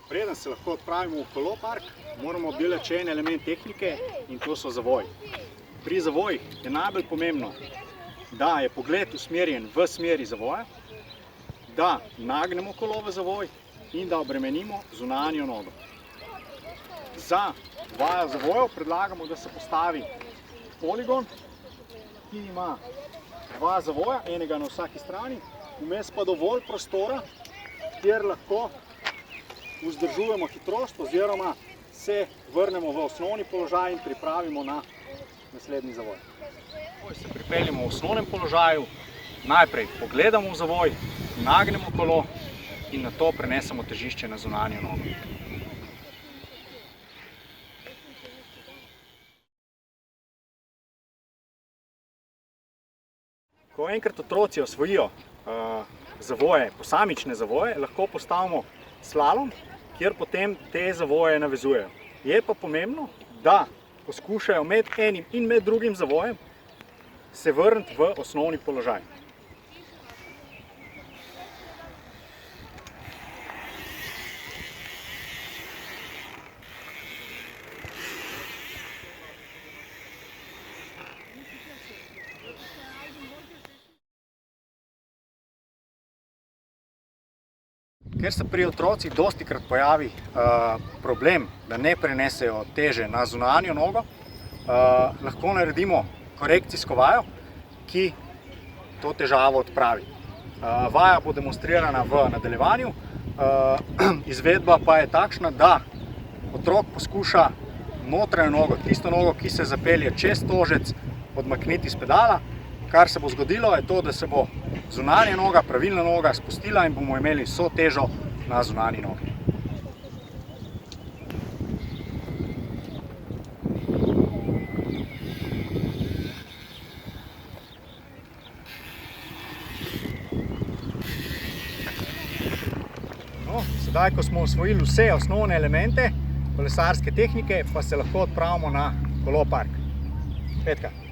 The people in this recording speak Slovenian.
Preden se lahko odpravimo v kolopark, moramo obdelati še en element tehnike in to so zavoji. Pri zavojih je najbolj pomembno, da je pogled usmerjen v smeri zavoja, da nagnemo kolo v zavoj in da obremenimo zunanjo nogo. Za vajo zavojev predlagamo, da se postavi poligon, ki ima dva zavoja, enega na vsaki strani, vmes pa dovolj prostora, kjer lahko vzdržujemo hitrost oziroma se vrnemo v osnovni položaj in pripravimo na naslednji zavoj. Ko se pripeljemo v osnovnem položaju, najprej pogledamo v zavoj, nagnemo kolo in nato prenesemo težišče na zunanjo nogo. Ko enkrat otroci osvojijo zavoje, posamične zavoje, lahko postavimo slalom, kjer potem te zavoje navezujejo. Je pa pomembno, da poskušajo med enim in med drugim zavojem se vrniti v osnovni položaj. Ker se pri otrocih dostikrat pojavi problem, da ne prenesejo teže na zunanjo nogo, lahko naredimo korekcijsko vajo, ki to težavo odpravi. Vaja bo demonstrirana v nadaljevanju, izvedba pa je takšna, da otrok poskuša notranjo nogo, tisto nogo, ki se zapelje čez tožec, odmakniti iz pedala. Kar se bo zgodilo, je to, da se bo zunanja noga, pravilna noga spustila in bomo imeli vso težo na zunanji nogi. No, sedaj, ko smo osvojili vse osnovne elemente kolesarske tehnike, pa se lahko odpravimo na kolopark. Petka.